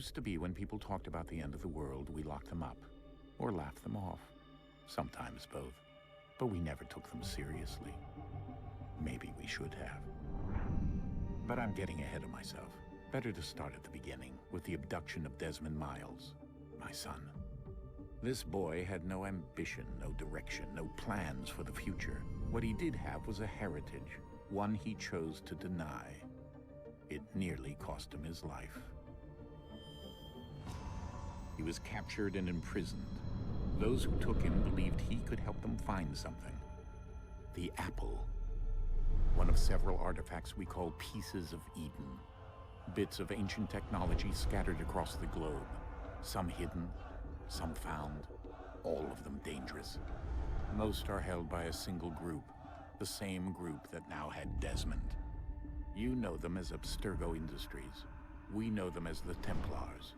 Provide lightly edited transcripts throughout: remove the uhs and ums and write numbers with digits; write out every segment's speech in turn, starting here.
used to be when people talked about the end of the world, we locked them up. Or laughed them off. Sometimes both. But we never took them seriously. Maybe we should have. But I'm getting ahead of myself. Better to start at the beginning, with the abduction of Desmond Miles, my son. This boy had no ambition, no direction, no plans for the future. What he did have was a heritage, one he chose to deny. It nearly cost him his life. He was captured and imprisoned. Those who took him believed he could help them find something. The apple. One of several artifacts we call pieces of Eden. Bits of ancient technology scattered across the globe. Some hidden, some found, all of them dangerous. Most are held by a single group, the same group that now had Desmond. You know them as Abstergo Industries. We know them as the Templars,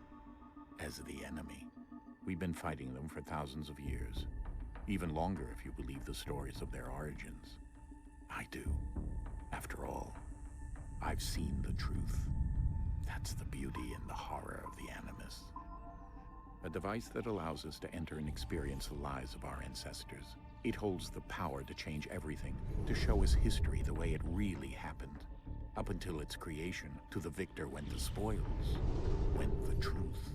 as the enemy. We've been fighting them for thousands of years, even longer if you believe the stories of their origins. I do. After all, I've seen the truth. That's the beauty and the horror of the Animus. A device that allows us to enter and experience the lives of our ancestors. It holds the power to change everything, to show us history the way it really happened. Up until its creation, to the victor went the spoils, went the truth.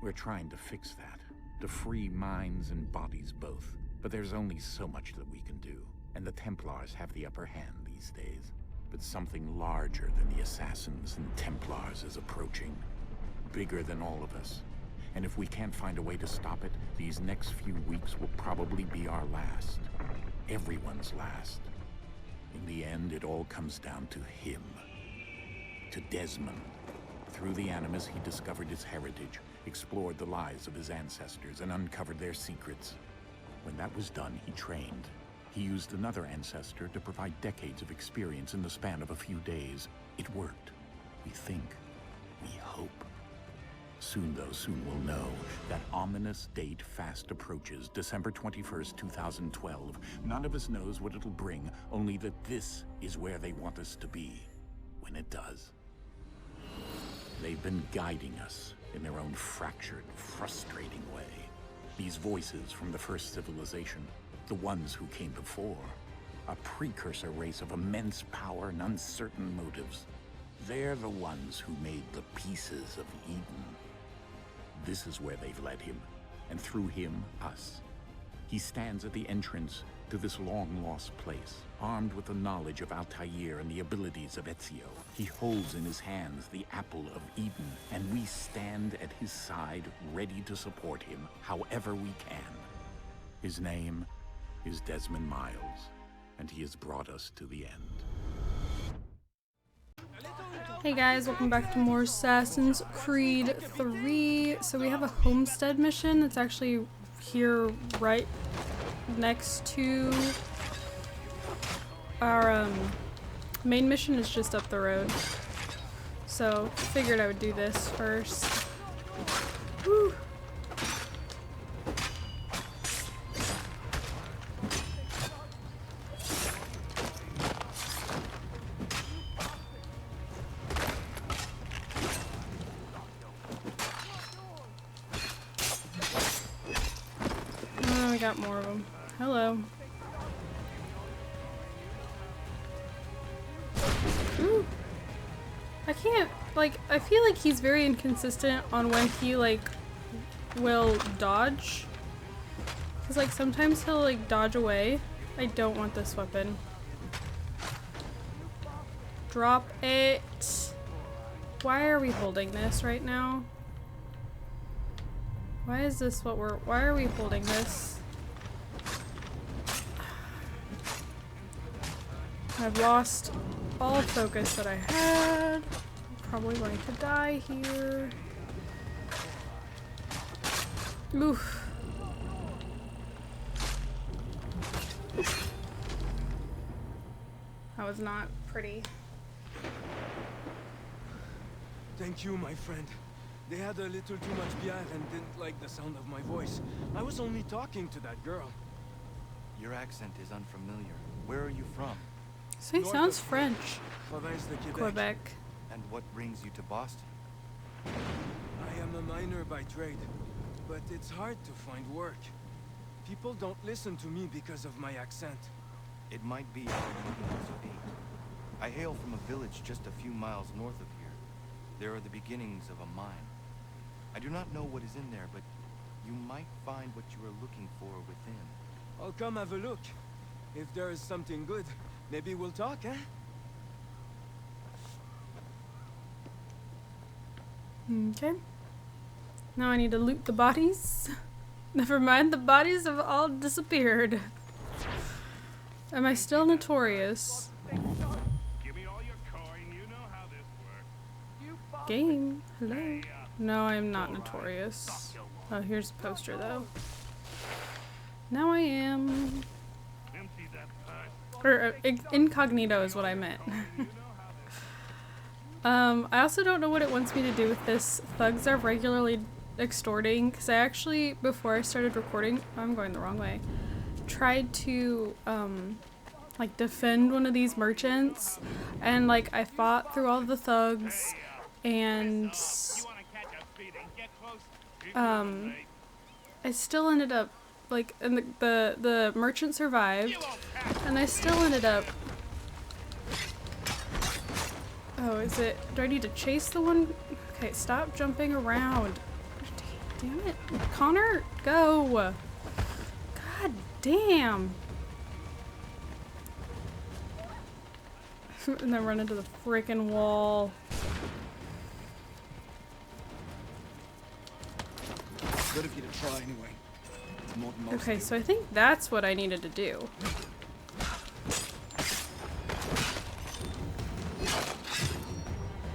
We're trying to fix that, to free minds and bodies both. But there's only so much that we can do, and the Templars have the upper hand these days. But something larger than the Assassins and Templars is approaching, bigger than all of us. And if we can't find a way to stop it, these next few weeks will probably be our last. Everyone's last. In the end, it all comes down to him. To Desmond. Through the Animus, he discovered his heritage, explored the lives of his ancestors, and uncovered their secrets. When that was done, he trained. He used another ancestor to provide decades of experience in the span of a few days. It worked. We think. We hope. Soon we'll know. That ominous date fast approaches, December 21st, 2012. None of us knows what it'll bring, only that this is where they want us to be, when it does. They've been guiding us in their own fractured, frustrating way. These voices from the first civilization, the ones who came before, a precursor race of immense power and uncertain motives. They're the ones who made the pieces of Eden. This is where they've led him, and through him, us. He stands at the entrance to this long-lost place, armed with the knowledge of Altair and the abilities of Ezio. He holds in his hands the apple of Eden, and we stand at his side, ready to support him however we can. His name is Desmond Miles, and he has brought us to the end. Hey guys, welcome back to more Assassin's Creed 3. So we have a homestead mission that's actually here right next to our main mission. Is just up the road. So figured I would do this first. Woo. Got more of them. Hello. Ooh. I can't, like, I feel like he's very inconsistent on when he, like, will dodge. Because, like, sometimes he'll, like, dodge away. I don't want this weapon. Drop it. Why are we holding this right now? Why is this what why are we holding this? I've lost all focus that I had. I'm probably going to die here. Oof. That was not pretty. Thank you, my friend. They had a little too much beer and didn't like the sound of my voice. I was only talking to that girl. Your accent is unfamiliar. Where are you from? So he sounds French. Province de Quebec. Quebec. And what brings you to Boston? I I'm a miner by trade, but it's hard to find work. People don't listen to me because of my accent. It might be our beginnings of hate. I hail from a village just a few miles north of here. There are the beginnings of a mine. I do not know what is in there, but you might find what you are looking for within. I'll come have a look. If there is something good, maybe we'll talk, eh? Okay. Now I need to loot the bodies. Never mind, the bodies have all disappeared. Am I still notorious? Give me all your coin, you know how this works. Game. Hello. No, I am not notorious. Oh, here's a poster though. Now I am. Empty that purse. Or incognito is what I meant. I also don't know what it wants me to do with this. Thugs are regularly extorting, because I actually, before I started recording, I'm going the wrong way, tried to, like, defend one of these merchants, and, like, I fought through all the thugs, and, I still ended up, like, and the merchant survived, and I still ended up. Oh, is it? Do I need to chase the one? Okay, stop jumping around. Damn it. Connor, go. God damn. And then run into the freaking wall. Good of you to try anyway. It's more than most Okay, do. so I think that's what I needed to do.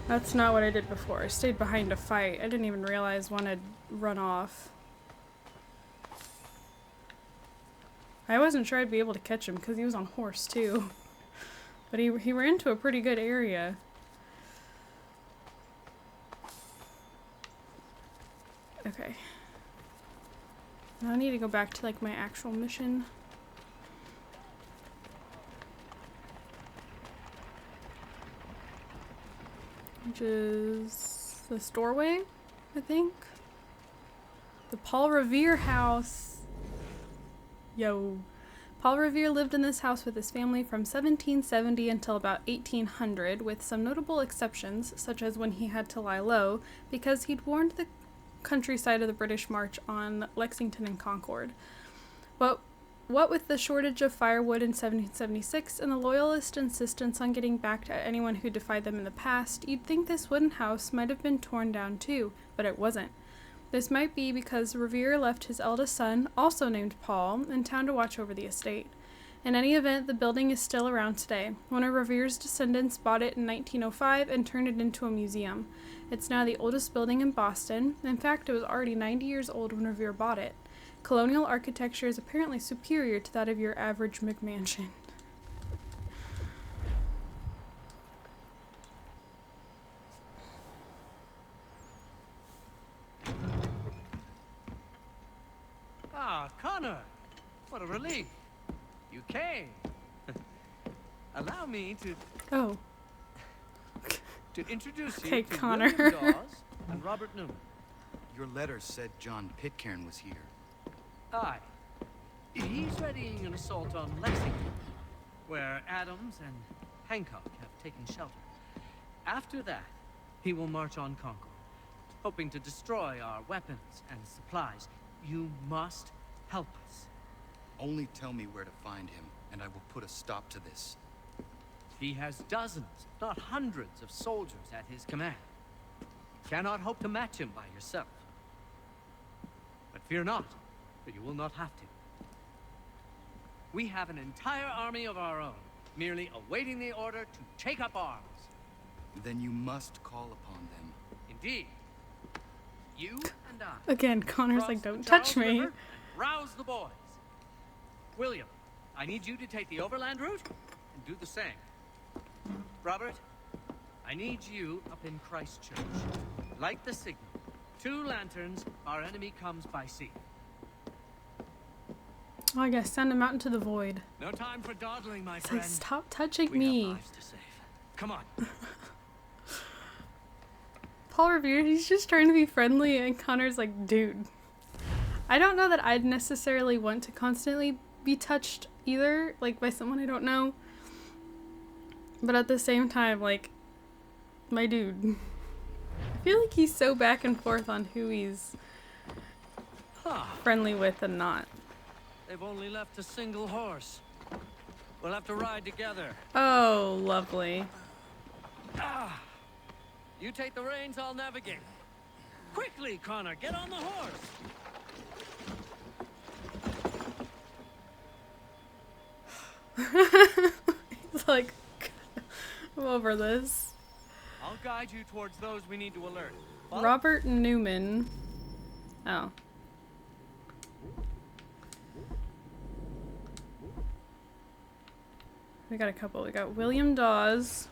That's not what I did before. I stayed behind to fight. I didn't even realize one had run off. I wasn't sure I'd be able to catch him because he was on horse too. But he ran to a pretty good area. Okay. Now I need to go back to like my actual mission. Which is this doorway, I think. The Paul Revere house. Yo. Paul Revere lived in this house with his family from 1770 until about 1800, with some notable exceptions, such as when he had to lie low, because he'd warned the countryside of the British march on Lexington and Concord. But what with the shortage of firewood in 1776 and the Loyalist insistence on getting back at anyone who defied them in the past, you'd think this wooden house might have been torn down too, but it wasn't. This might be because Revere left his eldest son, also named Paul, in town to watch over the estate. In any event, the building is still around today. One of Revere's descendants bought it in 1905 and turned it into a museum. It's now the oldest building in Boston. In fact, it was already 90 years old when Revere bought it. Colonial architecture is apparently superior to that of your average McMansion. Ah, Connor! What a relief! You came! Allow me Oh. to introduce Okay, you to Connor. William Dawes and Robert Newman. Your letter said John Pitcairn was here. Aye. He's readying an assault on Lexington, where Adams and Hancock have taken shelter. After that, he will march on Concord, hoping to destroy our weapons and supplies. You must help us. Only tell me where to find him, and I will put a stop to this. He has dozens, if not hundreds, of soldiers at his command. You cannot hope to match him by yourself. But fear not, for you will not have to. We have an entire army of our own, merely awaiting the order to take up arms. Then you must call upon them. Indeed. You and I. Again, Connor's cross like, the don't touch Charles me. River and rouse the boys. William, I need you to take the overland route and do the same. Robert, I need you up in Christchurch. Light the signal. 2 lanterns, our enemy comes by sea. Oh, I gotta send him out into the void. No time for dawdling, my It's like, friend. stop touching We me. have lives to save. Come on. Paul Revere, he's just trying to be friendly, and Connor's like, dude. I don't know that I'd necessarily want to constantly be touched either, like, by someone I don't know. But at the same time, like, my dude. I feel like he's so back and forth on who he's friendly with and not. They've only left a single horse. We'll have to ride together. Oh, lovely. You take the reins, I'll navigate. Quickly, Connor, get on the horse. He's like, I'm over this. I'll guide you towards those we need to alert. Follow? Robert Newman. Oh. We got a couple. We got William Dawes.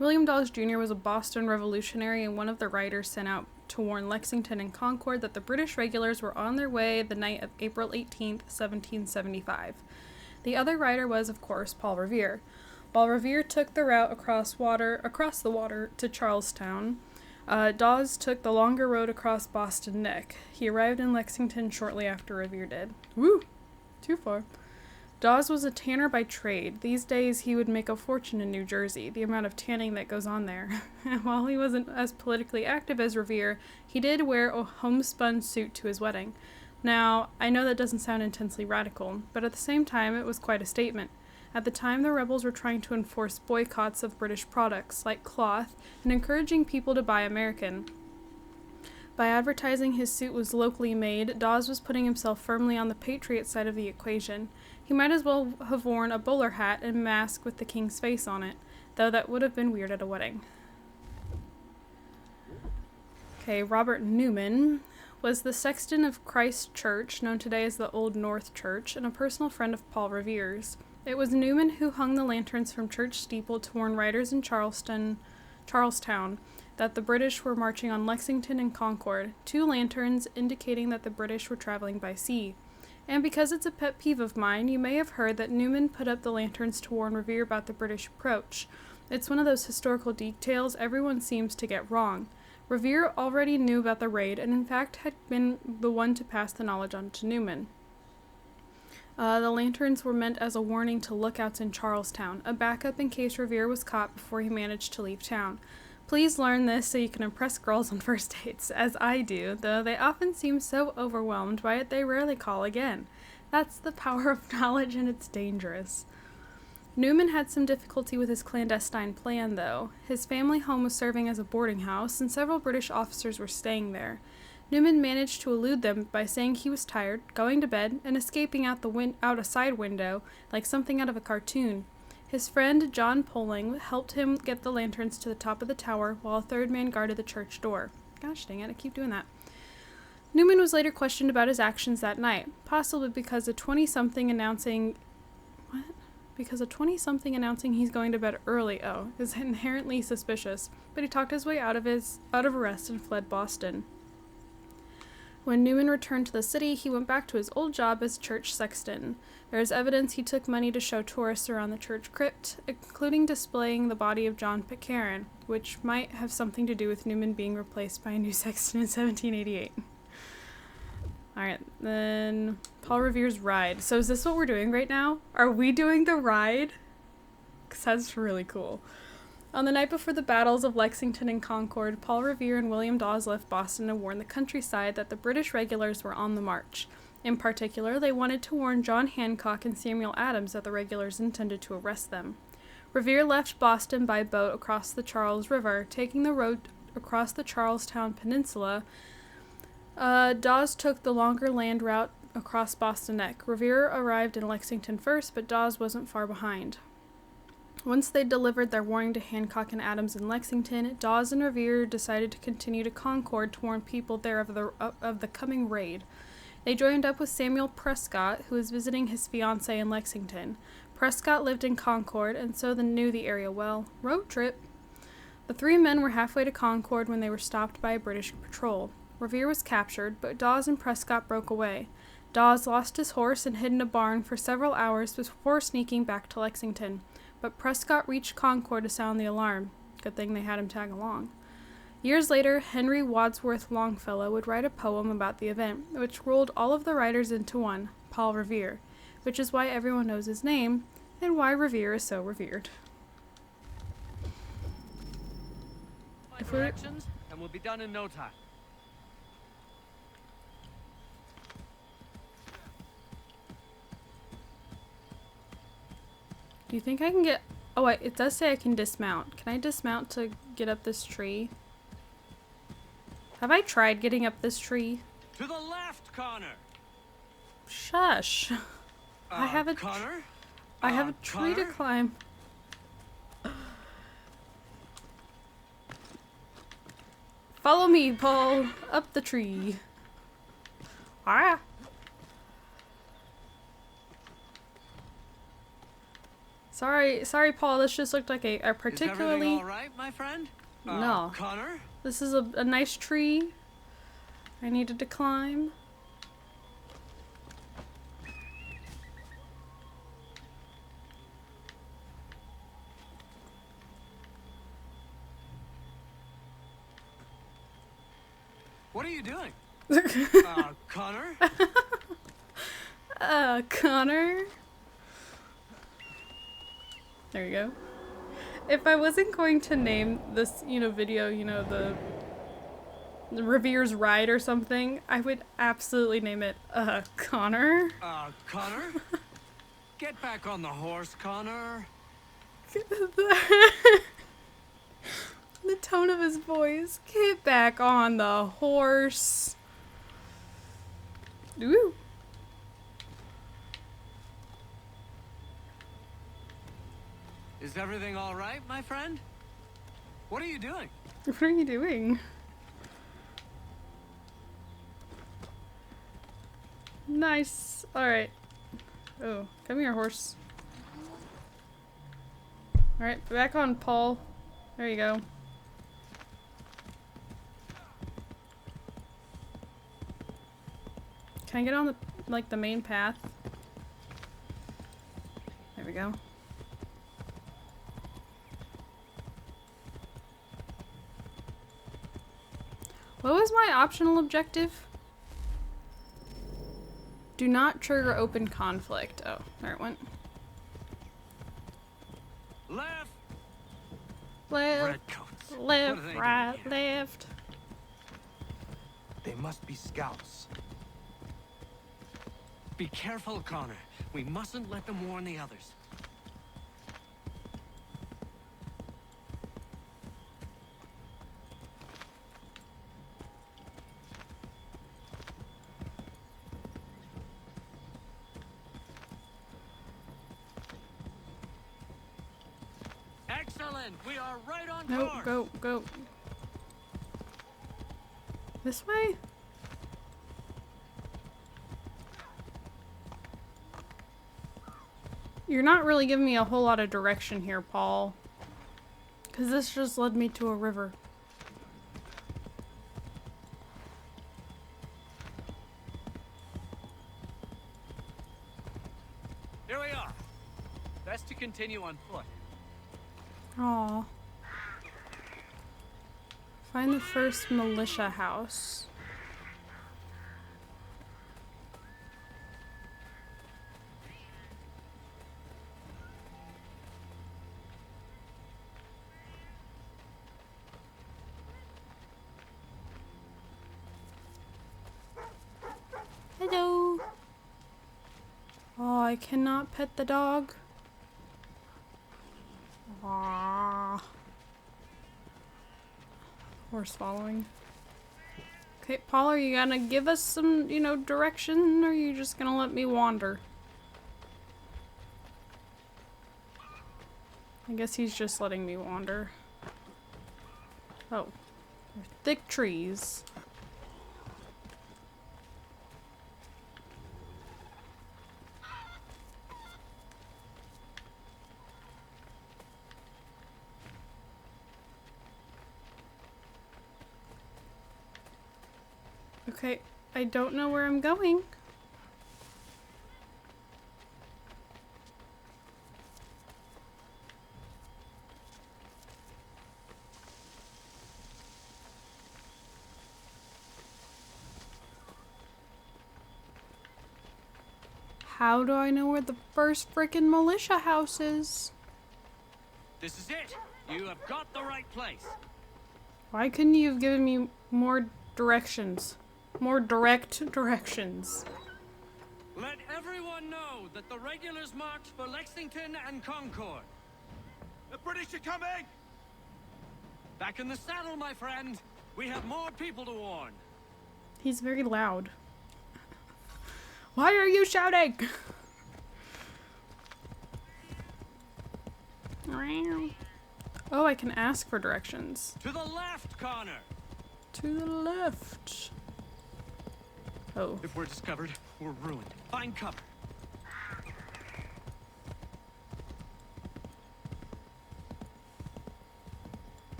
William Dawes Jr. was a Boston revolutionary and one of the writers sent out to warn Lexington and Concord that the British regulars were on their way the night of April 18th, 1775. The other writer was, of course, Paul Revere. Paul Revere took the route across the water to Charlestown. Dawes took the longer road across Boston Neck. He arrived in Lexington shortly after Revere did. Woo! Too far. Dawes was a tanner by trade. These days he would make a fortune in New Jersey, the amount of tanning that goes on there. And while he wasn't as politically active as Revere, he did wear a homespun suit to his wedding. Now, I know that doesn't sound intensely radical, but at the same time it was quite a statement. At the time, the rebels were trying to enforce boycotts of British products, like cloth, and encouraging people to buy American. By advertising his suit was locally made, Dawes was putting himself firmly on the patriot side of the equation. He might as well have worn a bowler hat and mask with the king's face on it, though that would have been weird at a wedding. Okay, Robert Newman was the sexton of Christ Church, known today as the Old North Church, and a personal friend of Paul Revere's. It was Newman who hung the lanterns from church steeple to warn riders in Charlestown that the British were marching on Lexington and Concord, 2 lanterns indicating that the British were traveling by sea. And because it's a pet peeve of mine, you may have heard that Newman put up the lanterns to warn Revere about the British approach. It's one of those historical details everyone seems to get wrong. Revere already knew about the raid, and in fact had been the one to pass the knowledge on to Newman. The lanterns were meant as a warning to lookouts in Charlestown, a backup in case Revere was caught before he managed to leave town. Please learn this so you can impress girls on first dates, as I do, though they often seem so overwhelmed by it they rarely call again. That's the power of knowledge, and it's dangerous. Newman had some difficulty with his clandestine plan, though. His family home was serving as a boarding house, and several British officers were staying there. Newman managed to elude them by saying he was tired, going to bed, and escaping out a side window like something out of a cartoon. His friend, John Poling, helped him get the lanterns to the top of the tower, while a third man guarded the church door. Gosh dang it, I keep doing that. Newman was later questioned about his actions that night, possibly because a 20-something announcing he's going to bed early, is inherently suspicious, but he talked his way out of arrest and fled Boston. When Newman returned to the city, he went back to his old job as church sexton. There is evidence he took money to show tourists around the church crypt, including displaying the body of John Pitcairn, which might have something to do with Newman being replaced by a new sexton in 1788. Alright, then Paul Revere's ride. So is this what we're doing right now? Are we doing the ride? Because that's really cool. On the night before the battles of Lexington and Concord, Paul Revere and William Dawes left Boston to warn the countryside that the British regulars were on the march. In particular, they wanted to warn John Hancock and Samuel Adams that the regulars intended to arrest them. Revere left Boston by boat across the Charles River, taking the road across the Charlestown Peninsula. Dawes took the longer land route across Boston Neck. Revere arrived in Lexington first, but Dawes wasn't far behind. Once they delivered their warning to Hancock and Adams in Lexington, Dawes and Revere decided to continue to Concord to warn people there of the coming raid. They joined up with Samuel Prescott, who was visiting his fiancée in Lexington. Prescott lived in Concord, and so knew the area well. Road trip. The 3 men were halfway to Concord when they were stopped by a British patrol. Revere was captured, but Dawes and Prescott broke away. Dawes lost his horse and hid in a barn for several hours before sneaking back to Lexington. But Prescott reached Concord to sound the alarm. Good thing they had him tag along. Years later, Henry Wadsworth Longfellow would write a poem about the event, which rolled all of the writers into one, Paul Revere, which is why everyone knows his name, and why Revere is so revered. My directions, and we'll be done in no time. Do you think I can get... Oh, wait, it does say I can dismount. Can I dismount to get up this tree? Have I tried getting up this tree? To the left, Connor! Shush. I have a Connor? I have a tree to Connor? climb. Follow me, Paul. Up the tree. Ah. Sorry, Paul. This just looked like a Is particularly... everything all right, my friend? No. Connor? This is a nice tree I needed to climb. What are you doing? Connor? Connor? There you go. If I wasn't going to name this, video, the Revere's Ride or something, I would absolutely name it, Connor. Connor? Get back on the horse, Connor. The tone of his voice. Get back on the horse. Ooh. Is everything all right, my friend? What are you doing? What are you doing? Nice. Alright. Oh, come here, horse. Alright, back on, Paul. There you go. Can I get on the main path? There we go. What was my optional objective? Do not trigger open conflict. Oh, there it went. Left! Left, Redcoats. What are left, they doing right, here? left. They must be scouts. Be careful, Connor. We mustn't let them warn the others. Excellent! We are right on No, course! go. This way? You're not really giving me a whole lot of direction here, Paul. Because this just led me to a river. Here we are. Best to continue on foot. Aw. Find the first militia house. Hello. Oh, I cannot pet the dog. Aww. Horse following. Okay, Paul, are you gonna give us some, direction, or are you just gonna let me wander? I guess he's just letting me wander. Oh. They're thick trees. Okay, I don't know where I'm going. How do I know where the first frickin' militia house is? This is it. You have got the right place. Why couldn't you have given me more directions? More direct directions. Let everyone know that the regulars marched for Lexington and Concord. The British are coming! Back in the saddle, my friend. We have more people to warn. He's very loud. Why are you shouting? Oh, I can ask for directions. To the left, Connor. To the left. Oh. If we're discovered, we're ruined. Find cover.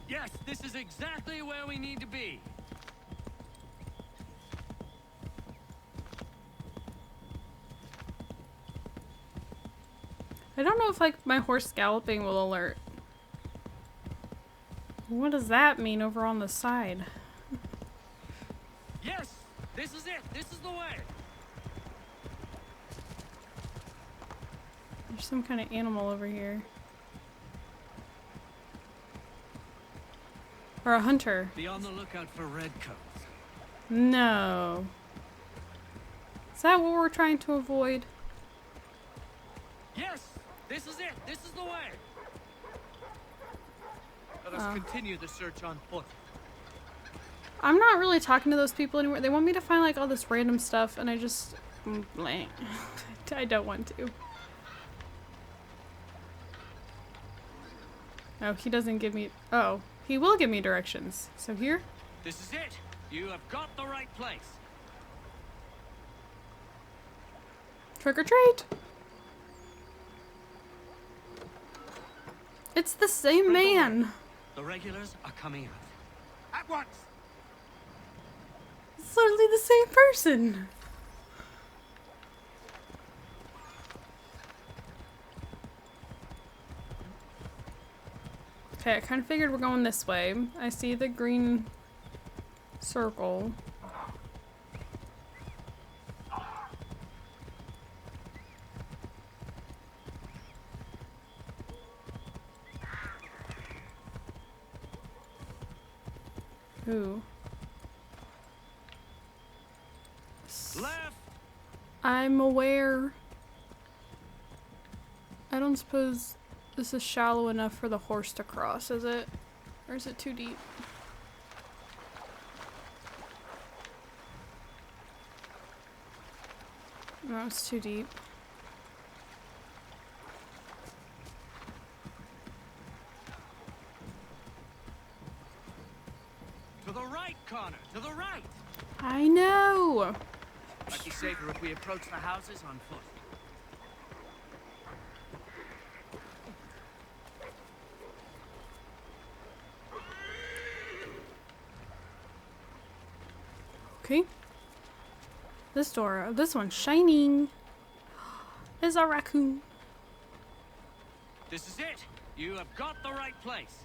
Yes, this is exactly where we need to be. I don't know if like my horse galloping will alert. What does that mean over on the side? Yes, this is it. This is the way. There's some kind of animal over here. Or a hunter. Be on the lookout for redcoats. No. Is that what we're trying to avoid? Yes, this is it. This is the way. Let us continue the search on foot. I'm not really talking to those people anymore. They want me to find like all this random stuff and I just... blank. I don't want to. Oh, he doesn't give me... Oh, he will give me directions. So here? This is it. You have got the right place. Trick or treat! It's the same man! The regulars are coming out. At once! It's literally the same person! Okay, I kind of figured we're going this way. I see the green circle. Ooh. Left. I'm aware. I don't suppose this is shallow enough for the horse to cross, is it? Or is it too deep? No, it's too deep. To the right, Connor. To the right. I know! Might be safer if we approach the houses on foot. Okay. This door, this one's shining. Is a raccoon. This is it. You have got the right place.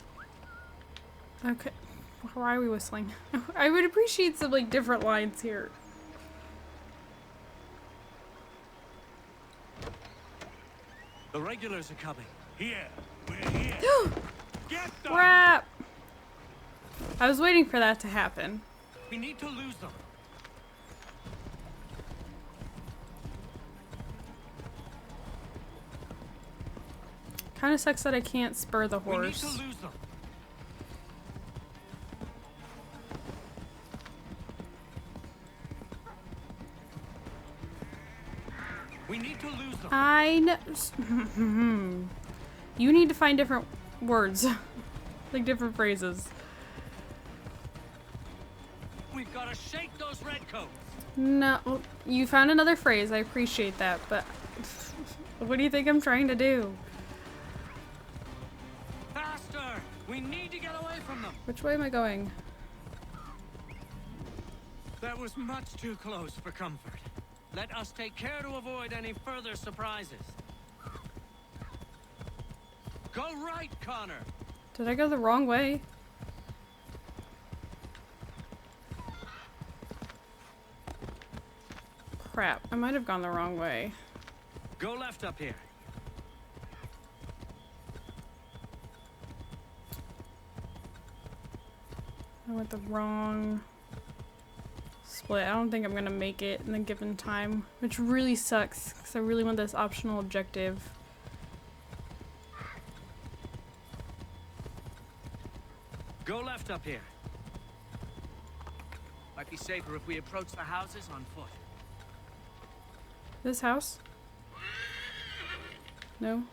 Okay. Why are we whistling? I would appreciate some like different lines here. The regulars are coming. Here! We're here! Get them! Crap! I was waiting for that to happen. We need to lose them. Kind of sucks that I can't spur the We need horse. to lose them. We need to lose them. I know. You need to find different words. Like different phrases. We've got to shake those redcoats. No, you found another phrase. I appreciate that, but what do you think I'm trying to do? Faster! We need to get away from them. Which way am I going? That was much too close for comfort. Let us take care to avoid any further surprises. Go right, Connor. Did I go the wrong way? Crap, I might have gone the wrong way. Go left up here. I went the wrong split. I don't think I'm gonna make it in the given time, which really sucks because I really want this optional objective. Go left up here. Might be safer if we approach the houses on foot. This house? No?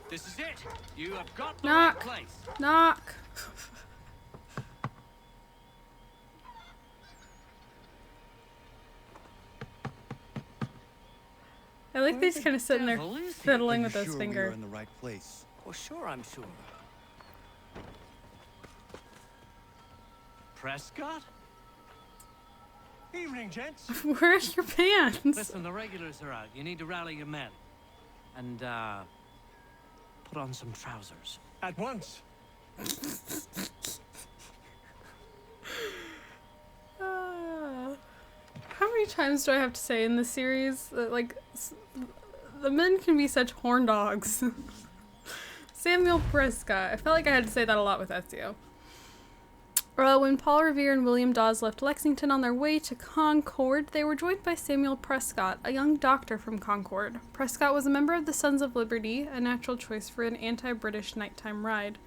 This is it. You have got the Knock. right place. Knock! I like that he's kind of sitting there devil is he? fiddling Are with you his sure finger. we are in the right place? Well, sure, I'm sure. Prescott? Evening, gents. Where are your pants? Listen, the regulars are out. You need to rally your men. And, put on some trousers. At once. How many times do I have to say in this series that, like, the men can be such horn dogs? Samuel Prescott. I felt like I had to say that a lot with Ezio. When Paul Revere and William Dawes left Lexington on their way to Concord, they were joined by Samuel Prescott, a young doctor from Concord. Prescott was a member of the Sons of Liberty, a natural choice for an anti-British nighttime ride.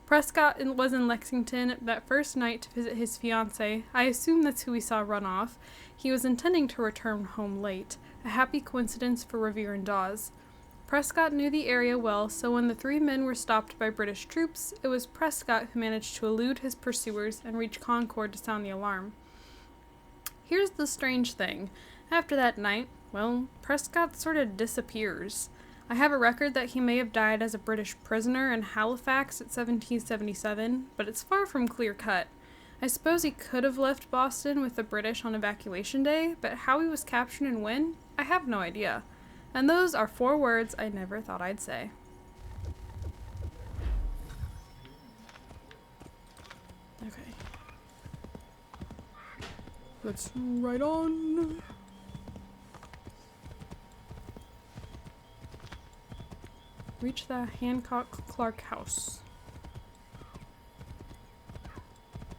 Prescott was in Lexington that first night to visit his fiancée. I assume that's who we saw run off. He was intending to return home late, a happy coincidence for Revere and Dawes. Prescott knew the area well, so when the three men were stopped by British troops, it was Prescott who managed to elude his pursuers and reach Concord to sound the alarm. Here's the strange thing. After that night, well, Prescott sort of disappears. I have a record that he may have died as a British prisoner in Halifax at 1777, but it's far from clear-cut. I suppose he could have left Boston with the British on evacuation day, but how he was captured and when, I have no idea. And those are 4 words I never thought I'd say. Okay. Let's ride on. Reach the Hancock-Clark house.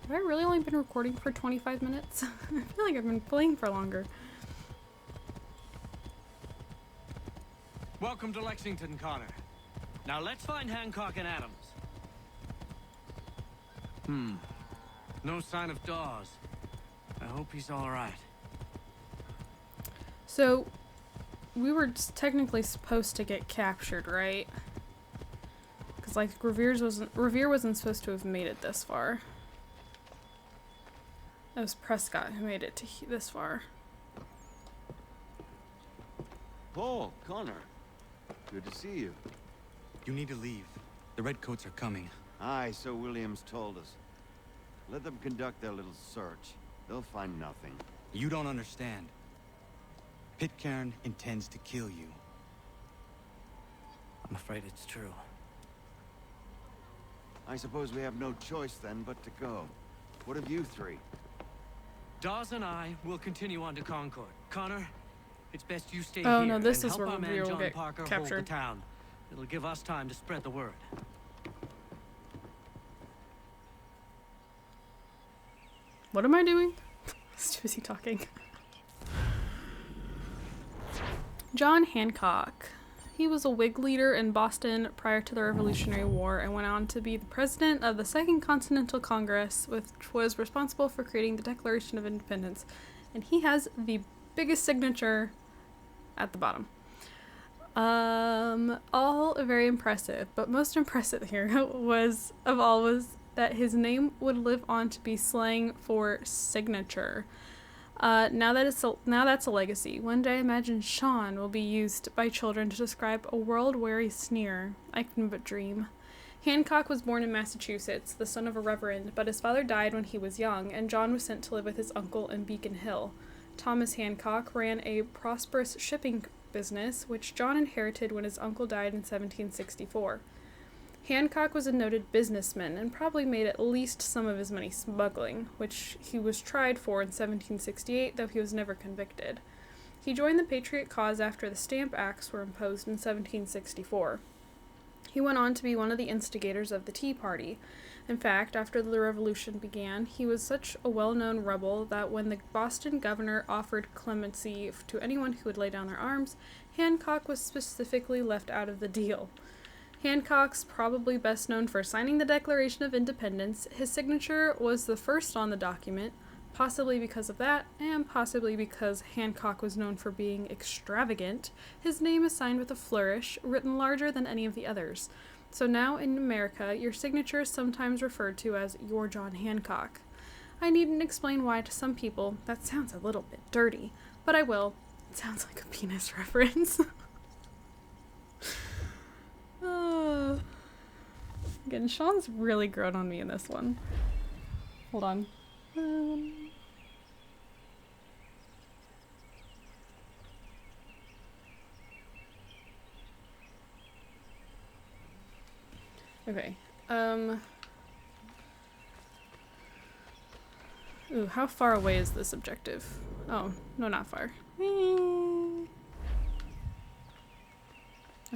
Have I really only been recording for 25 minutes? I feel like I've been playing for longer. Welcome to Lexington, Connor. Now let's find Hancock and Adams. No sign of Dawes. I hope he's all right. So, we were technically supposed to get captured, right? Because, like, Revere wasn't supposed to have made it this far. It was Prescott who made it to this far. Paul, Connor. Good to see you. You need to leave. The Redcoats are coming. Aye, so Williams told us. Let them conduct their little search. They'll find nothing. You don't understand. Pitcairn intends to kill you. I'm afraid it's true. I suppose we have no choice then but to go. What of you three? Dawes and I will continue on to Concord. Connor, it's best you stay Oh, here no, this and is help where our man Revere will John get Parker hold captured. the town. It'll give us time to spread the word. What am I doing? Too busy talking. John Hancock. He was a Whig leader in Boston prior to the Revolutionary War and went on to be the president of the Second Continental Congress, which was responsible for creating the Declaration of Independence. And he has the biggest signature at the bottom. All very impressive, but most impressive here was that his name would live on to be slang for signature. Now that's a legacy. One day, imagine Sean will be used by children to describe a world-weary sneer. I can but dream. Hancock was born in Massachusetts, the son of a reverend, but his father died when he was young, and John was sent to live with his uncle in Beacon Hill. Thomas Hancock ran a prosperous shipping business, which John inherited when his uncle died in 1764. Hancock was a noted businessman and probably made at least some of his money smuggling, which he was tried for in 1768, though he was never convicted. He joined the Patriot cause after the Stamp Acts were imposed in 1764. He went on to be one of the instigators of the Tea Party. In fact, after the Revolution began, he was such a well-known rebel that when the Boston governor offered clemency to anyone who would lay down their arms, Hancock was specifically left out of the deal. Hancock's probably best known for signing the Declaration of Independence. His signature was the first on the document, possibly because of that, and possibly because Hancock was known for being extravagant. His name is signed with a flourish, written larger than any of the others. So now in America, your signature is sometimes referred to as your John Hancock. I needn't explain why to some people that sounds a little bit dirty, but I will. It sounds like a penis reference. Again, Sean's really grown on me in this one. Hold on. Okay. Ooh, how far away is this objective? Oh, no, not far. I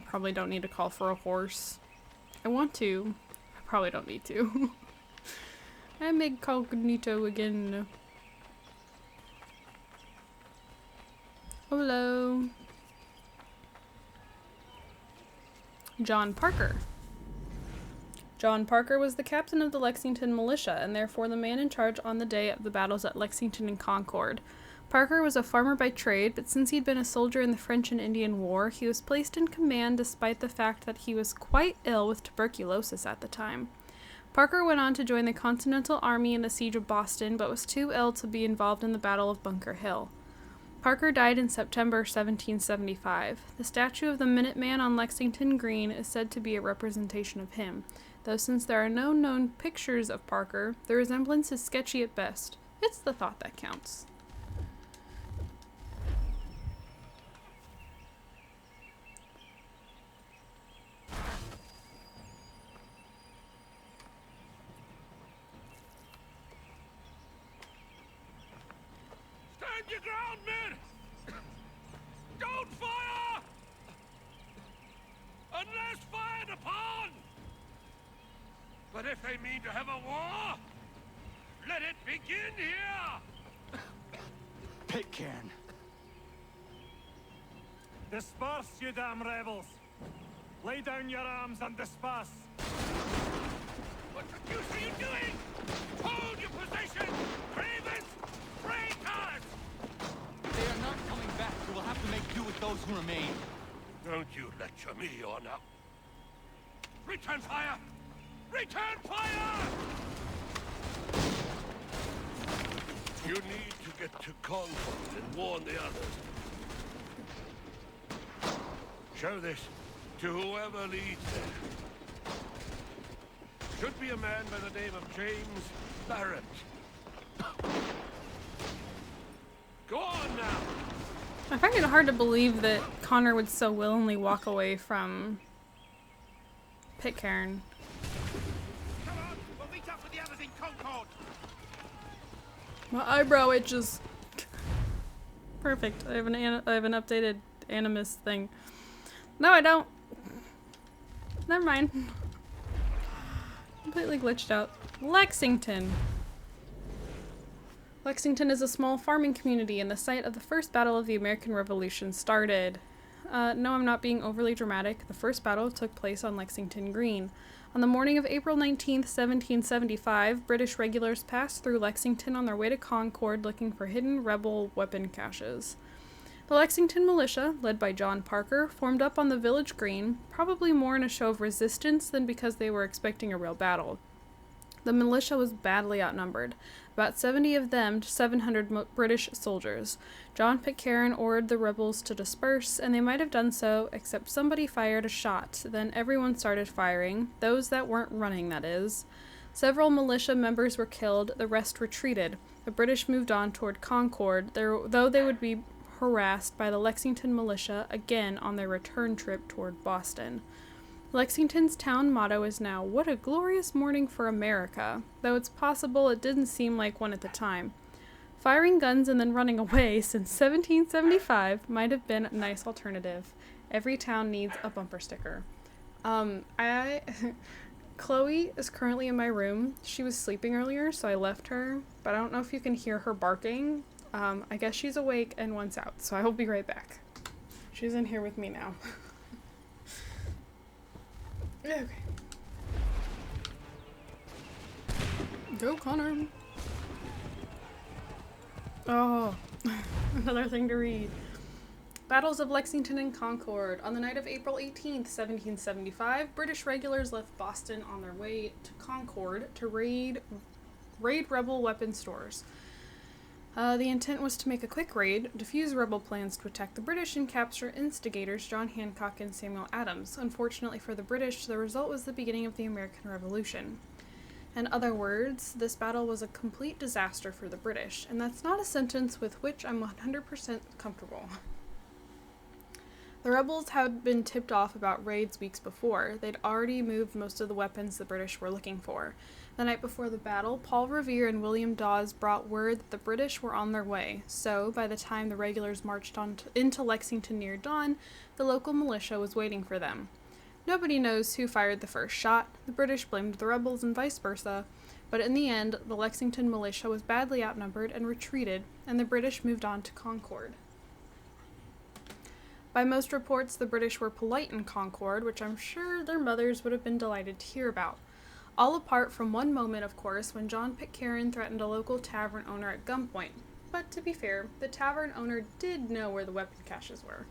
probably don't need to call for a horse. I want to. I probably don't need to. I'm incognito again. Hello. John Parker. John Parker was the captain of the Lexington militia, and therefore the man in charge on the day of the battles at Lexington and Concord. Parker was a farmer by trade, but since he'd been a soldier in the French and Indian War, he was placed in command despite the fact that he was quite ill with tuberculosis at the time. Parker went on to join the Continental Army in the siege of Boston, but was too ill to be involved in the Battle of Bunker Hill. Parker died in September 1775. The statue of the Minuteman on Lexington Green is said to be a representation of him, though since there are no known pictures of Parker, the resemblance is sketchy at best. It's the thought that counts. Stand your ground, men! Don't fire! Unless fired upon! But if they mean to have a war, let it begin here! Pitcairn. Disperse, you damn rebels! Lay down your arms and disperse! What the deuce are you doing? Hold your position! Cravens! Traitors! They are not coming back. We will have to make do with those who remain. Don't you lecture me or now. Return fire! Return fire! You need to get to Concord and warn the others. Show this to whoever leads there. Should be a man by the name of James Barrett. Go on now! I find it hard to believe that Connor would so willingly walk away from Pitcairn. Come on, we'll meet up with the others in Concord! My eyebrow itches. Perfect. I have an updated Animus thing. No, I don't. Never mind. Completely glitched out. Lexington. Lexington is a small farming community and the site of the first battle of the American Revolution started. No, I'm not being overly dramatic. The first battle took place on Lexington Green. On the morning of April 19th, 1775, British regulars passed through Lexington on their way to Concord looking for hidden rebel weapon caches. The Lexington militia, led by John Parker, formed up on the village green, probably more in a show of resistance than because they were expecting a real battle. The militia was badly outnumbered, about 70 of them to 700 British soldiers. John Pitcairn ordered the rebels to disperse, and they might have done so, except somebody fired a shot. Then everyone started firing, those that weren't running, that is. Several militia members were killed, the rest retreated. The British moved on toward Concord, though they would be harassed by the Lexington militia again on their return trip toward Boston. Lexington's town motto is now, "What a glorious morning for America," though it's possible it didn't seem like one at the time. Firing guns and then running away since 1775 might have been a nice alternative. Every town needs a bumper sticker. Chloe is currently in my room. She was sleeping earlier, so I left her, but I don't know if you can hear her barking. I guess she's awake and wants out, so I will be right back. She's in here with me now. Okay. Go, Connor. Oh, another thing to read. Battles of Lexington and Concord. On the night of April 18th, 1775, British regulars left Boston on their way to Concord to raid rebel weapon stores. The intent was to make a quick raid, defuse rebel plans to attack the British, and capture instigators John Hancock and Samuel Adams. Unfortunately for the British, the result was the beginning of the American Revolution. In other words, this battle was a complete disaster for the British, and that's not a sentence with which I'm 100% comfortable. The rebels had been tipped off about raids weeks before. They'd already moved most of the weapons the British were looking for. The night before the battle, Paul Revere and William Dawes brought word that the British were on their way, so by the time the regulars marched into Lexington near dawn, the local militia was waiting for them. Nobody knows who fired the first shot. The British blamed the rebels and vice versa, but in the end, the Lexington militia was badly outnumbered and retreated, and the British moved on to Concord. By most reports, the British were polite in Concord, which I'm sure their mothers would have been delighted to hear about. All apart from one moment, of course, when John Pitcairn threatened a local tavern owner at gunpoint. But to be fair, the tavern owner did know where the weapon caches were.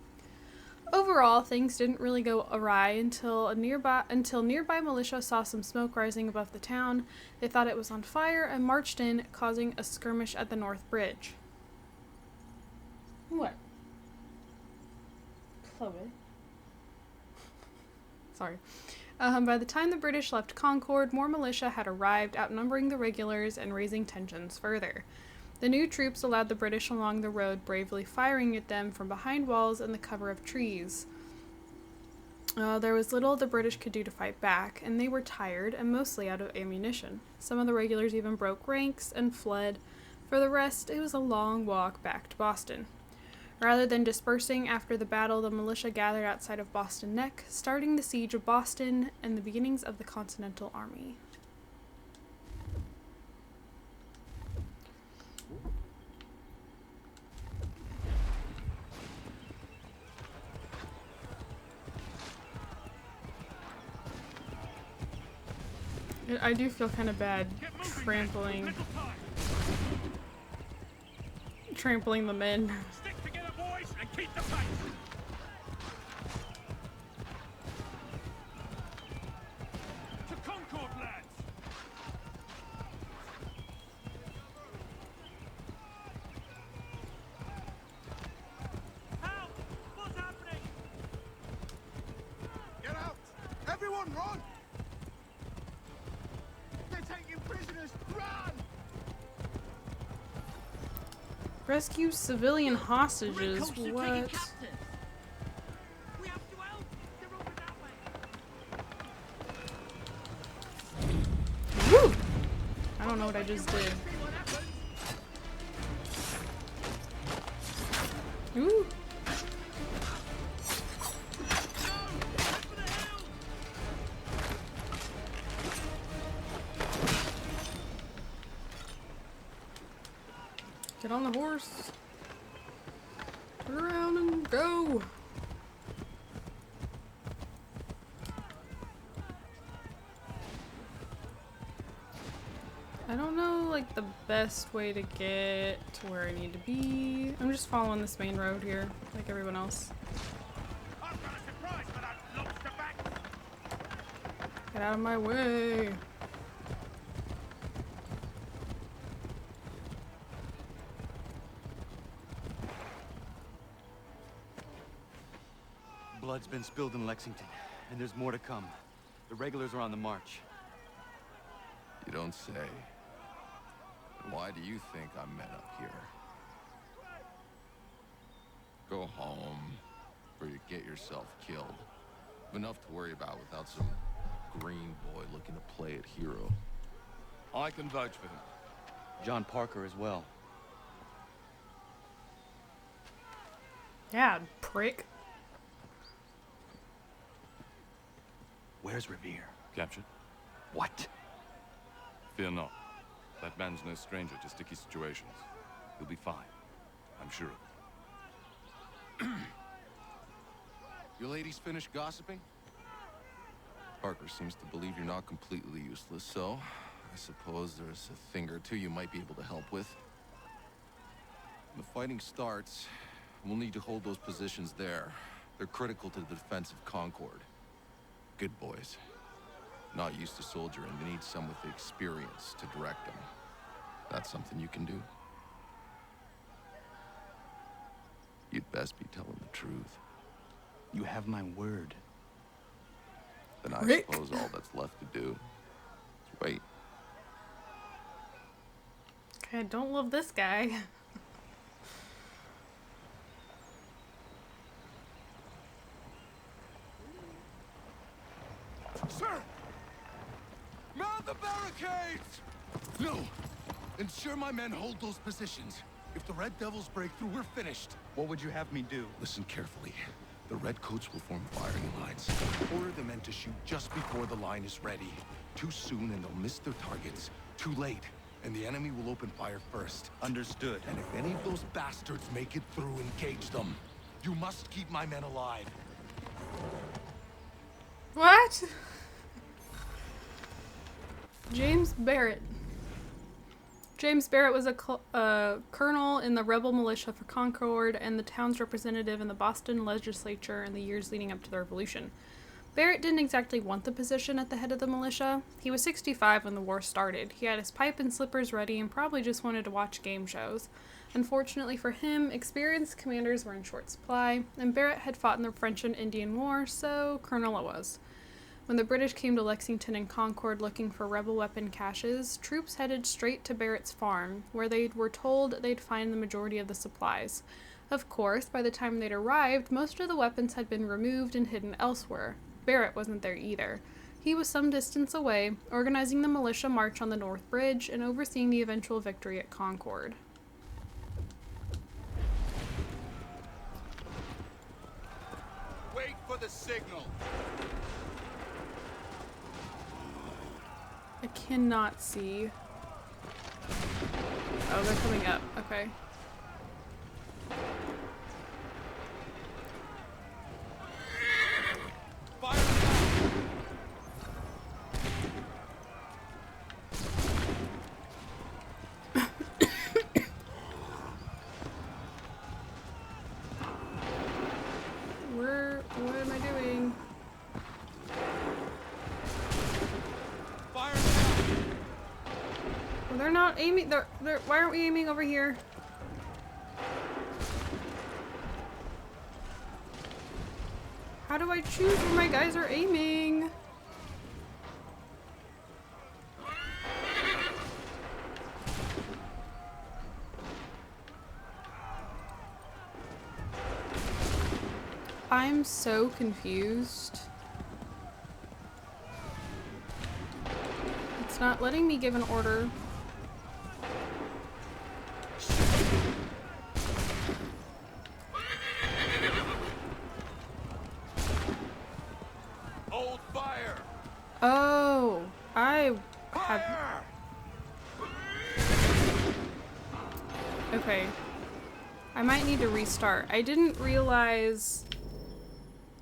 Overall, things didn't really go awry until nearby militia saw some smoke rising above the town. They thought it was on fire and marched in, causing a skirmish at the North Bridge. What? Chloe. Sorry. By the time the British left Concord, more militia had arrived, outnumbering the regulars and raising tensions further. The new troops allowed the British along the road, bravely firing at them from behind walls and the cover of trees. There was little the British could do to fight back, and they were tired and mostly out of ammunition. Some of the regulars even broke ranks and fled. For the rest, it was a long walk back to Boston. Rather than dispersing after the battle, the militia gathered outside of Boston Neck, starting the siege of Boston and the beginnings of the Continental Army. I do feel kind of bad trampling the men. Stick together, boys, and keep the faith. To Concord, lads. Help! What's happening? Get out! Everyone run! They're taking prisoners! Run! Rescue civilian hostages. What? We have to help! They're over that way! Woo! I don't know what I just did. Ooh. Get on the horse. Turn around and go. I don't know, like, the best way to get to where I need to be. I'm just following this main road here, like everyone else. I've got a surprise for that lobster back. Get out of my way. Blood's been spilled in Lexington, and there's more to come. The regulars are on the march. You don't say. And why do you think I'm met up here? Go home, or you get yourself killed. Enough to worry about without some green boy looking to play it hero. I can vouch for him. John Parker as well. Yeah, prick. Where's Revere? Captured? What? Fear not. That man's no stranger to sticky situations. He'll be fine. I'm sure of it. You ladies finished gossiping? Parker seems to believe you're not completely useless, so I suppose there's a thing or two you might be able to help with. When the fighting starts, we'll need to hold those positions there. They're critical to the defense of Concord. Good boys. Not used to soldiering, they need some with the experience to direct them. That's something you can do. You'd best be telling the truth. You have my word. Then I Rick. suppose all that's left to do is wait. Okay, I don't love this guy. Sir! Mount the barricades! No! Ensure my men hold those positions. If the Red Devils break through, we're finished. What would you have me do? Listen carefully. The Redcoats will form firing lines. Order the men to shoot just before the line is ready. Too soon and they'll miss their targets. Too late, and the enemy will open fire first. Understood. And if any of those bastards make it through, engage them. You must keep my men alive. What? James Barrett. James Barrett was a colonel in the rebel militia for Concord and the town's representative in the Boston legislature in the years leading up to the Revolution. Barrett didn't exactly want the position at the head of the militia. He was 65 when the war started. He had his pipe and slippers ready and probably just wanted to watch game shows. Unfortunately for him, experienced commanders were in short supply, and Barrett had fought in the French and Indian War, so colonel it was. When the British came to Lexington and Concord looking for rebel weapon caches, troops headed straight to Barrett's farm, where they were told they'd find the majority of the supplies. Of course, by the time they'd arrived, most of the weapons had been removed and hidden elsewhere. Barrett wasn't there either. He was some distance away, organizing the militia march on the North Bridge and overseeing the eventual victory at Concord. Wait for the signal. I cannot see. Oh, they're coming up. Okay. What am I doing? Well, they're not aiming. They're. Why aren't we aiming over here? How do I choose where my guys are aiming? I'm so confused. It's not letting me give an order. Hold fire. Oh, I have. Okay. I might need to restart. I didn't realize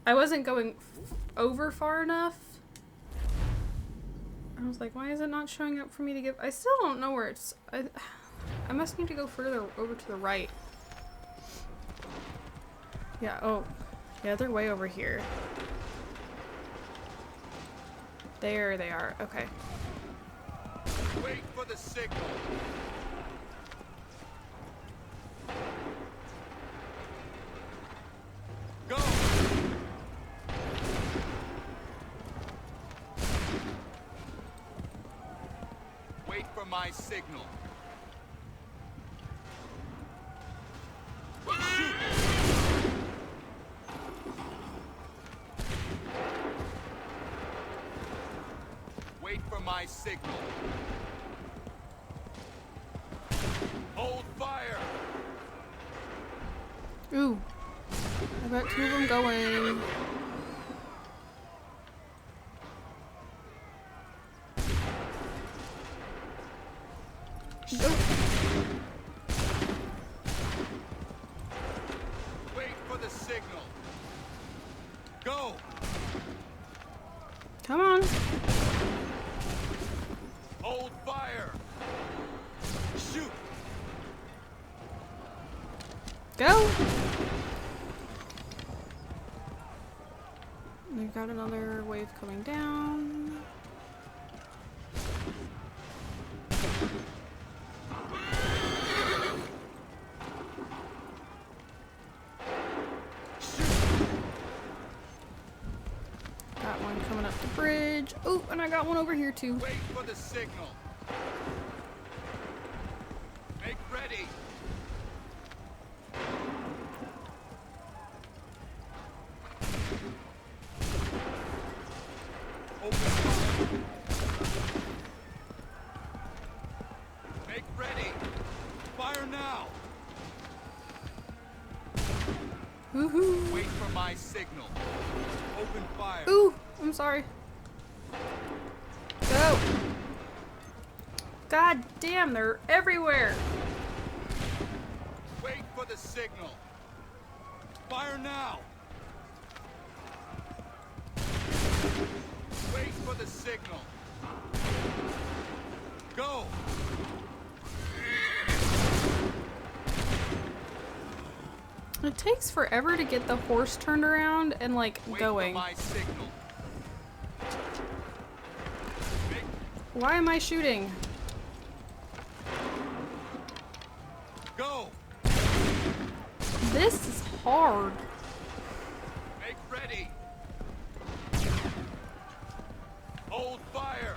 I wasn't going over far enough. I was like, why is it not showing up for me to give? I still don't know where it's. I must need to go further over to the right. Yeah, oh. Yeah, they're way over here. There they are. Okay. Wait for the signal. Go. for my signal. Wait for my signal. Hold fire. Ooh. I got two of them going. Go. Wait for the signal. Go. Come on. Hold fire. Shoot. Go. We've got another wave coming down. Got one coming up the bridge. Oh, and I got one over here too. Wait for the signal. Make ready. Open fire. Make ready. Fire now. Woohoo. Wait for my signal. Open fire. Ooh, I'm sorry. Go. God damn, they're everywhere. Wait for the signal. Fire now. Wait for the signal. Go. It takes forever to get the horse turned around and like Wait going. for my signal. Why am I shooting? Go. This is hard. Make ready. Hold fire.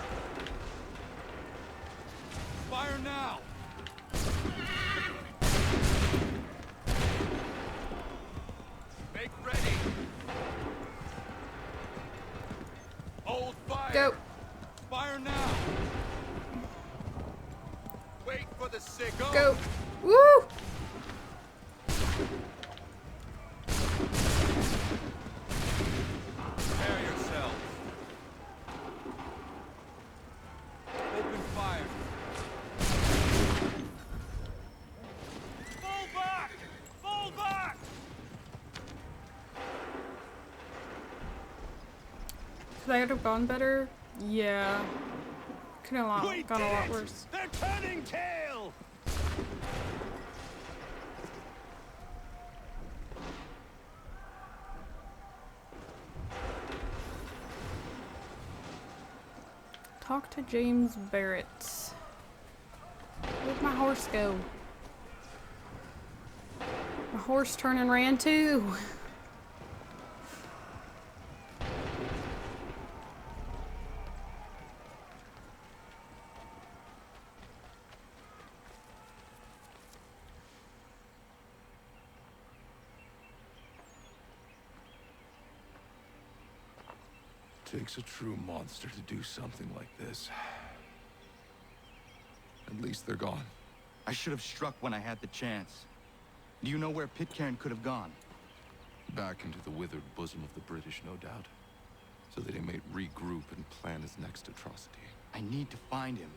Fire now. Make ready. Hold fire. Go. Fire now. Wait for the signal. Go. Woo! Prepare yourselves. Open fire. Fall back! Fall back! Could I have gone better? Yeah. Could have gone a lot worse. They're turning tail! Talk to James Barrett. Where'd my horse go? My horse turned and ran too. Takes a true monster to do something like this. At least they're gone. I should have struck when I had the chance. Do you know where Pitcairn could have gone? Back into the withered bosom of the British, no doubt. So that he may regroup and plan his next atrocity. I need to find him.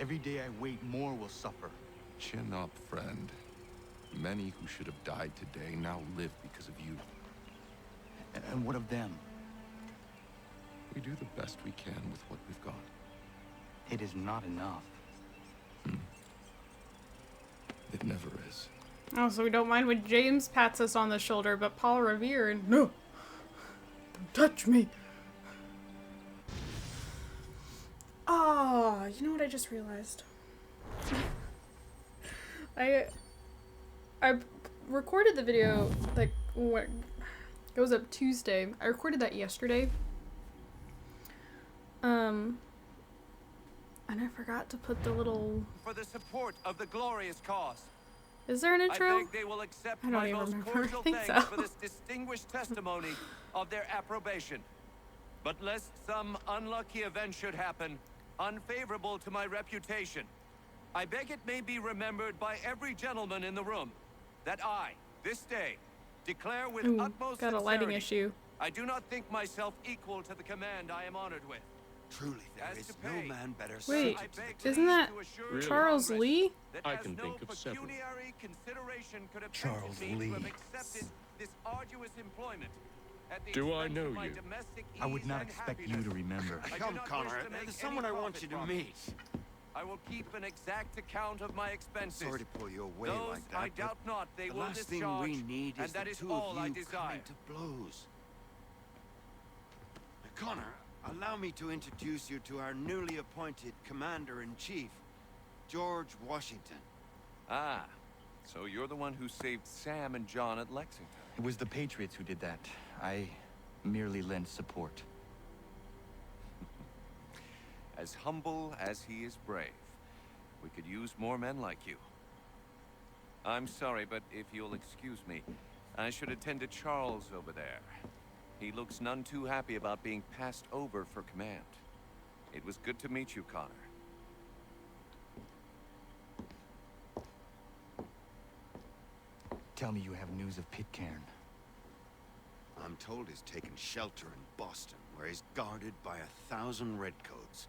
Every day I wait, more will suffer. Chin up, friend. Many who should have died today now live because of you. And what of them? We do the best we can with what we've got. It is not enough. It never is. Oh, so we don't mind when James pats us on the shoulder, but Paul Revere, no! Don't touch me! Oh, you know what I just realized? I recorded the video, like, what, it goes up Tuesday. I recorded that yesterday. And I forgot to put the little... For the support of the glorious cause. Is there an I intro? beg they will accept I don't my even most remember. cordial I think thanks so. for this distinguished testimony of their approbation. But lest some unlucky event should happen, unfavorable to my reputation, I beg it may be remembered by every gentleman in the room that I, this day, declare with Ooh, utmost got a sincerity, lighting issue. I do not think myself equal to the command I am honored with. Truly, there As is to no pay, man better Wait, suited to beg isn't please that to assure Really? Charles Congress Lee? that I as can no think of several. pecuniary consideration could have Charles tempted me Lee. to have accepted this arduous employment at the Do I expense know of my you? domestic I would ease not and expect you happiness. to remember. I do Come, not Connor. wish to make There's someone any I want you profit to from it. meet. I will keep an exact account of my expenses. Sorry to pull you away Those like that, I but doubt not they the will last thing discharge, we need and is that the is two all of I you desire. coming to blows. Connor, allow me to introduce you to our newly appointed Commander-in-Chief, George Washington. Ah, so you're the one who saved Sam and John at Lexington. It was the Patriots who did that. I merely lent support. As humble as he is brave, we could use more men like you. I'm sorry, but if you'll excuse me, I should attend to Charles over there. He looks none too happy about being passed over for command. It was good to meet you, Connor. Tell me you have news of Pitcairn. I'm told he's taken shelter in Boston, where he's guarded by 1,000 redcoats.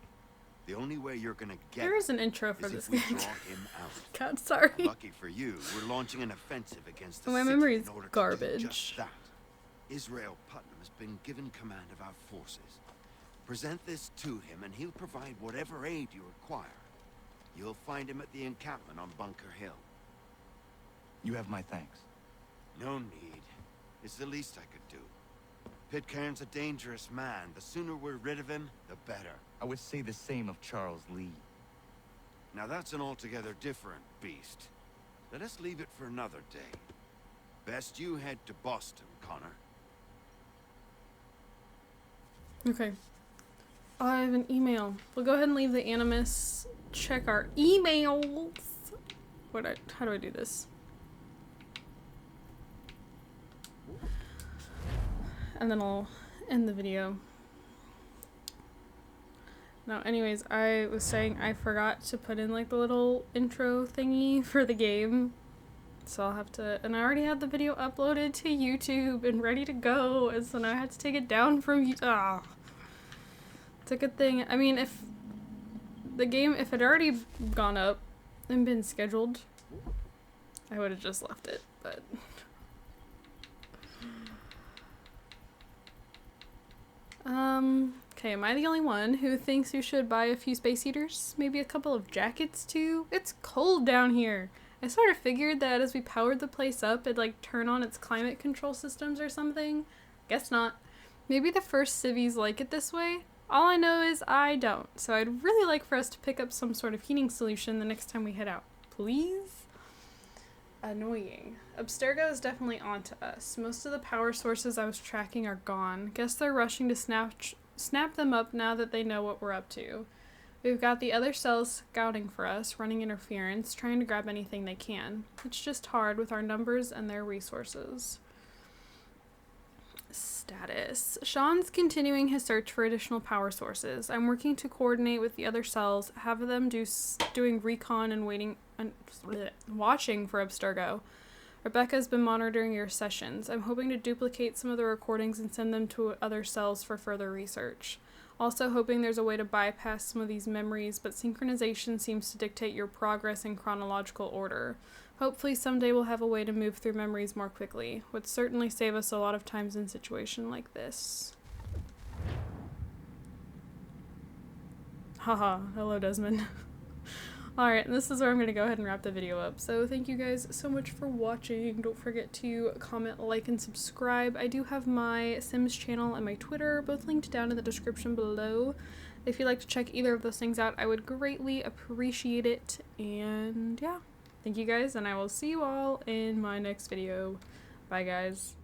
The only way you're gonna get There is an intro for is this if we game. draw him out. God, sorry. Lucky for you, we're launching an offensive against the My city memory in is order to do garbage. just that. Israel Putnam has been given command of our forces. Present this to him, and he'll provide whatever aid you require. You'll find him at the encampment on Bunker Hill. You have my thanks. No need. It's the least I could do. Pitcairn's a dangerous man. The sooner we're rid of him, the better. I would say the same of Charles Lee. Now that's an altogether different beast. Let us leave it for another day. Best you head to Boston, Connor. Okay. Oh, I have an email. We'll go ahead and leave the Animus. Check our emails. How do I do this? And then I'll end the video. No, anyways, I was saying I forgot to put in like the little intro thingy for the game. So I'll have to, and I already had the video uploaded to YouTube and ready to go, and so now I had to take it down from YouTube. Ah. It's a good thing. I mean, if the game, if it had already gone up and been scheduled, I would have just left it, but... Okay, am I the only one who thinks you should buy a few space heaters? Maybe a couple of jackets too? It's cold down here. I sort of figured that as we powered the place up, it'd like turn on its climate control systems or something. Guess not. Maybe the first civvies like it this way? All I know is I don't, so I'd really like for us to pick up some sort of heating solution the next time we head out. Please? Annoying. Abstergo is definitely onto us. Most of the power sources I was tracking are gone. Guess they're rushing to snap them up now that they know what we're up to. We've got the other cells scouting for us, running interference, trying to grab anything they can. It's just hard with our numbers and their resources. Status. Sean's continuing his search for additional power sources. I'm working to coordinate with the other cells, have them doing recon and watching for Abstergo. Rebecca's been monitoring your sessions. I'm hoping to duplicate some of the recordings and send them to other cells for further research. Also hoping there's a way to bypass some of these memories, but synchronization seems to dictate your progress in chronological order. Hopefully someday we'll have a way to move through memories more quickly. Would certainly save us a lot of times in a situation like this. Haha, hello Desmond. Alright, and this is where I'm going to go ahead and wrap the video up. So thank you guys so much for watching. Don't forget to comment, like, and subscribe. I do have my Sims channel and my Twitter, both linked down in the description below. If you'd like to check either of those things out, I would greatly appreciate it. And yeah, thank you guys, and I will see you all in my next video. Bye guys.